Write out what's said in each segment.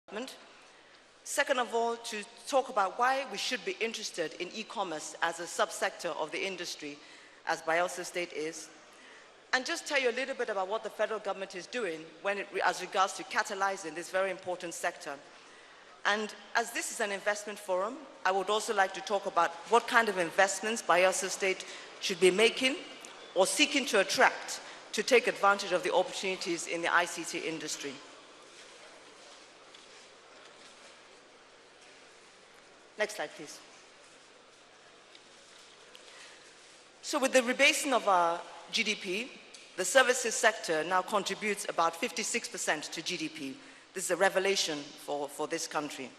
development. Second of all, to talk about why we should be interested in e-commerce as a subsector of the industry, as Bayelsa State is. And just tell you a little bit about what the federal government is doing as regards to catalyzing this very important sector. And as this is an investment forum, I would also like to talk about what kind of investments Bayelsa State should be making or seeking to attract to take advantage of the opportunities in the ICT industry. Next slide, please. So with the rebasing of our GDP, the services sector now contributes about 56% to GDP. This is a revelation for this country.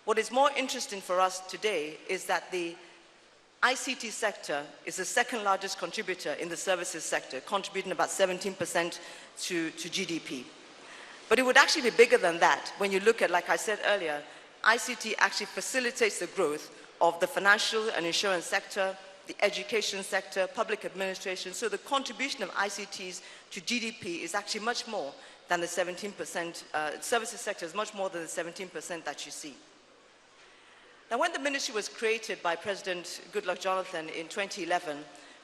What is more interesting for us today is that the ICT sector is the second largest contributor in the services sector, contributing about 17% to GDP. But it would actually be bigger than that when you look at, like I said earlier, ICT actually facilitates the growth of the financial and insurance sector, the education sector, public administration. So the contribution of ICTs to GDP is actually much more than the 17%, services sector is much more than the 17% that you see. Now, when the ministry was created by President Goodluck Jonathan in 2011,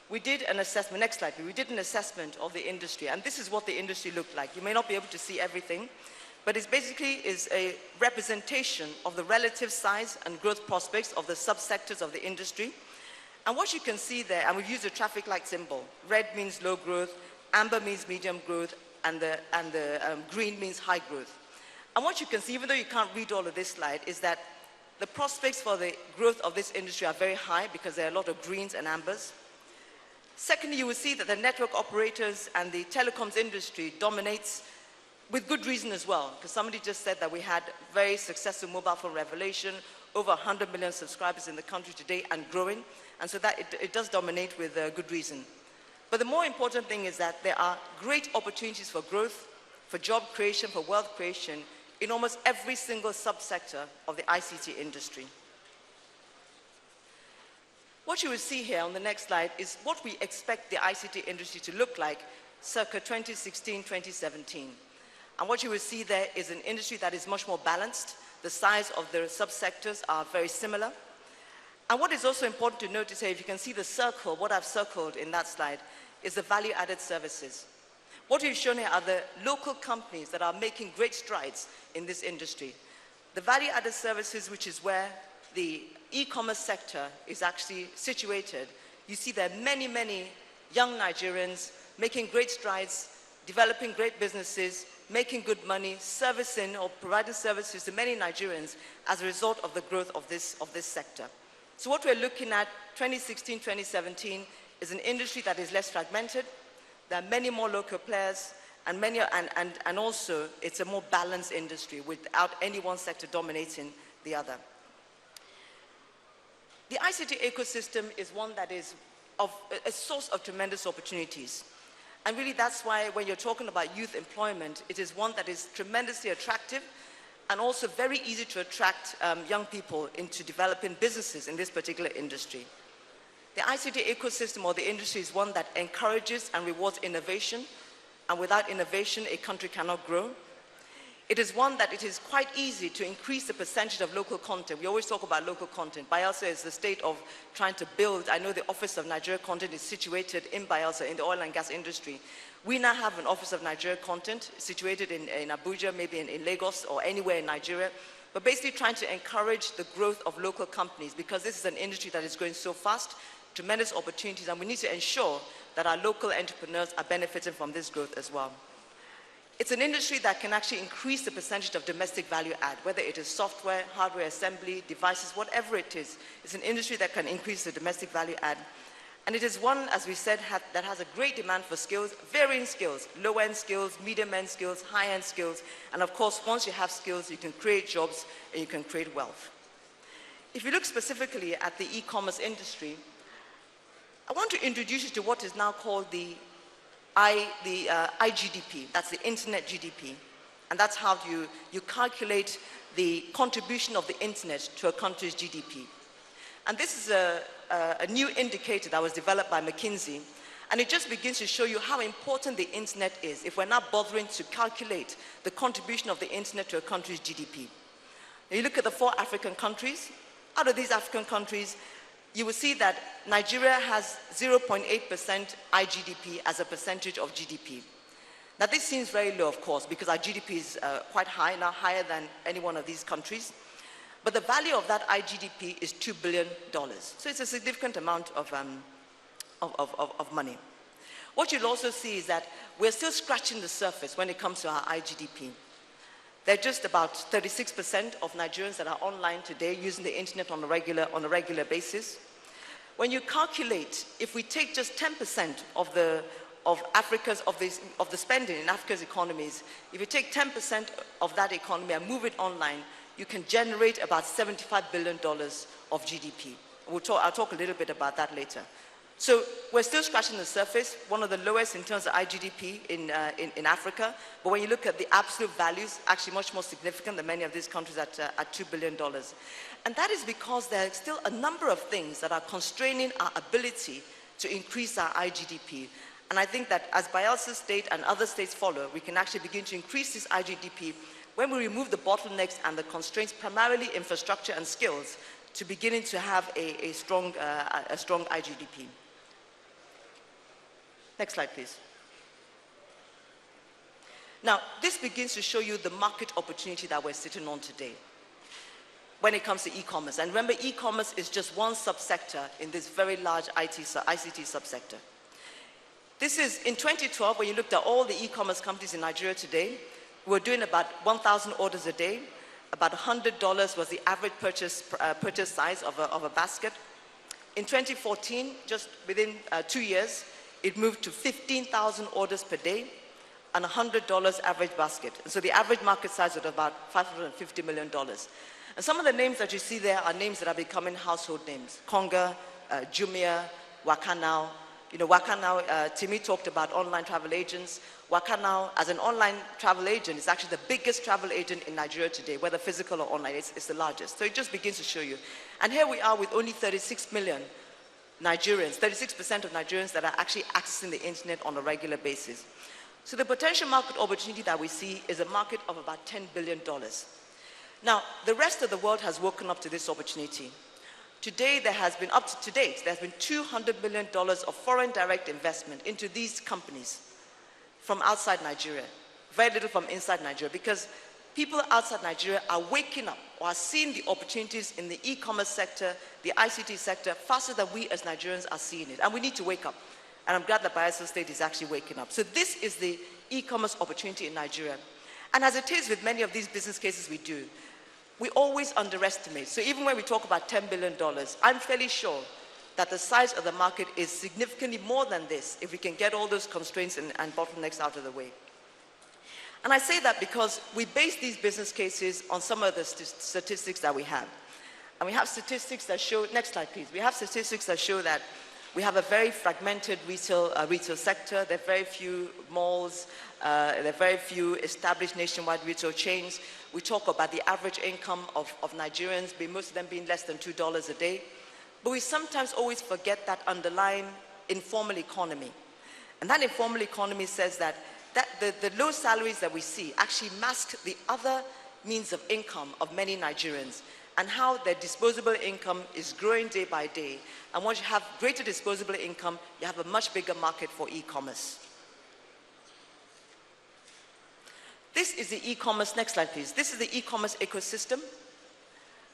we did an assessment, next slide, we did an assessment of the industry, and this is what the industry looked like. You may not be able to see everything, but it basically is a representation of the relative size and growth prospects of the subsectors of the industry. And what you can see there, and we've used a traffic light symbol, red means low growth, amber means medium growth, and the green means high growth. And what you can see, even though you can't read all of this slide, is that the prospects for the growth of this industry are very high because there are a lot of greens and ambers. Secondly, you will see that the network operators and the telecoms industry dominates with good reason as well, because somebody just said that we had very successful mobile phone revelation, over 100 million subscribers in the country today and growing, and so that it does dominate with good reason. But the more important thing is that there are great opportunities for growth, for job creation, for wealth creation in almost every single subsector of the ICT industry. What you will see here on the next slide is what we expect the ICT industry to look like circa 2016, 2017. And what you will see there is an industry that is much more balanced. The size of the subsectors are very similar. And what is also important to notice here, if you can see the circle, what I've circled in that slide, is the value-added services. What we've shown here are the local companies that are making great strides in this industry. The value-added services, which is where the e-commerce sector is actually situated, you see there are many, many young Nigerians making great strides, developing great businesses, making good money, servicing or providing services to many Nigerians as a result of the growth of this sector. So what we're looking at 2016, 2017 is an industry that is less fragmented. There are many more local players and also it's a more balanced industry without any one sector dominating the other. The ICT ecosystem is one that is a source of tremendous opportunities. And really that's why when you're talking about youth employment, it is one that is tremendously attractive and also very easy to attract young people into developing businesses in this particular industry. The ICT ecosystem or the industry is one that encourages and rewards innovation, and without innovation, a country cannot grow. It is one that it is quite easy to increase the percentage of local content. We always talk about local content. Bayelsa is the state of trying to build. I know the Office of Nigeria Content is situated in Bayelsa in the oil and gas industry. We now have an Office of Nigeria Content situated in Abuja, maybe in Lagos or anywhere in Nigeria, but basically trying to encourage the growth of local companies because this is an industry that is growing so fast, tremendous opportunities, and we need to ensure that our local entrepreneurs are benefiting from this growth as well. It's an industry that can actually increase the percentage of domestic value add, whether it is software, hardware assembly, devices, whatever it is. It's an industry that can increase the domestic value add. And it is one, as we said, that has a great demand for skills, varying skills, low-end skills, medium-end skills, high-end skills. And of course, once you have skills, you can create jobs and you can create wealth. If you look specifically at the e-commerce industry, I want to introduce you to what is now called the IGDP, that's the internet GDP. And that's how you calculate the contribution of the internet to a country's GDP. And this is a new indicator that was developed by McKinsey. And it just begins to show you how important the internet is if we're not bothering to calculate the contribution of the internet to a country's GDP. Now you look at the 4 African countries. Out of these African countries, you will see that Nigeria has 0.8% IGDP as a percentage of GDP. Now this seems very low, of course, because our GDP is quite high, now higher than any one of these countries. But the value of that IGDP is $2 billion. So it's a significant amount of money. What you'll also see is that we're still scratching the surface when it comes to our IGDP. There are just about 36% of Nigerians that are online today using the internet on a regular basis. When you calculate, if we take just 10% of the spending in Africa's economies, if you take 10% of that economy and move it online, you can generate about $75 billion of GDP. I'll talk a little bit about that later. So we're still scratching the surface, one of the lowest in terms of IGDP in Africa. But when you look at the absolute values, actually much more significant than many of these countries at $2 billion. And that is because there are still a number of things that are constraining our ability to increase our IGDP. And I think that as Bayelsa State and other states follow, we can actually begin to increase this IGDP when we remove the bottlenecks and the constraints, primarily infrastructure and skills, to beginning to have a strong IGDP. Next slide, please. Now, this begins to show you the market opportunity that we're sitting on today when it comes to e-commerce. And remember, e-commerce is just one subsector in this very large ICT subsector. This is in 2012, when you looked at all the e-commerce companies in Nigeria today, we're doing about 1,000 orders a day. About $100 was the average purchase size of a basket. In 2014, just within 2 years, it moved to 15,000 orders per day and $100 average basket. And so the average market size was about $550 million. And some of the names that you see there are names that are becoming household names. Konga, Jumia, Wakanow. You know, Wakanow, Timi talked about online travel agents. Wakanow, as an online travel agent, is actually the biggest travel agent in Nigeria today, whether physical or online. It's the largest. So it just begins to show you. And here we are with only 36 million Nigerians, 36% of Nigerians that are actually accessing the internet on a regular basis. So the potential market opportunity that we see is a market of about $10 billion. Now, the rest of the world has woken up to this opportunity. Today, there has been, up to date, there has been $200 million of foreign direct investment into these companies from outside Nigeria, very little from inside Nigeria, because people outside Nigeria are waking up or are seeing the opportunities in the e-commerce sector, the ICT sector, faster than we as Nigerians are seeing it. And we need to wake up. And I'm glad that Bayelsa State is actually waking up. So this is the e-commerce opportunity in Nigeria. And as it is with many of these business cases we do, we always underestimate. So even when we talk about $10 billion, I'm fairly sure that the size of the market is significantly more than this if we can get all those constraints and bottlenecks out of the way. And I say that because we base these business cases on some of the statistics that we have. And we have statistics that show, next slide please, we have statistics that show that we have a very fragmented retail sector. There are very few malls, there are very few established nationwide retail chains. We talk about the average income of Nigerians, most of them being less than $2 a day. But we sometimes always forget that underlying informal economy. And that informal economy says that the low salaries that we see actually mask the other means of income of many Nigerians and how their disposable income is growing day by day. And once you have greater disposable income, you have a much bigger market for e-commerce. This is the e-commerce, next slide please. This is the e-commerce ecosystem.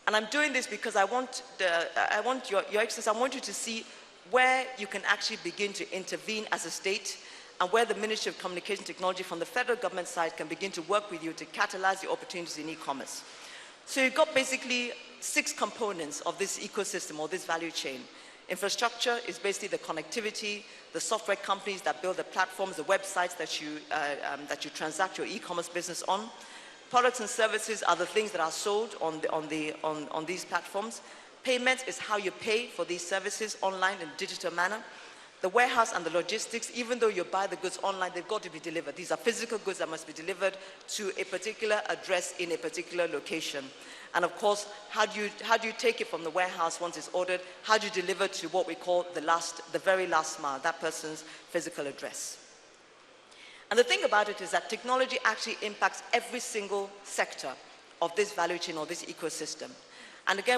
And I'm doing this because I want your Excellency, I want you to see where you can actually begin to intervene as a state and where the Ministry of Communication Technology from the federal government side can begin to work with you to catalyze the opportunities in e-commerce. So you've got basically 6 components of this ecosystem or this value chain. Infrastructure is basically the connectivity, the software companies that build the platforms, the websites that you transact your e-commerce business on. Products and services are the things that are sold on these platforms. Payments is how you pay for these services online in a digital manner. The warehouse and the logistics, even though you buy the goods online, they've got to be delivered. These are physical goods that must be delivered to a particular address in a particular location. And of course, how do you take it from the warehouse once it's ordered? How do you deliver to what we call the very last mile, that person's physical address? And the thing about it is that technology actually impacts every single sector of this value chain or this ecosystem. And again,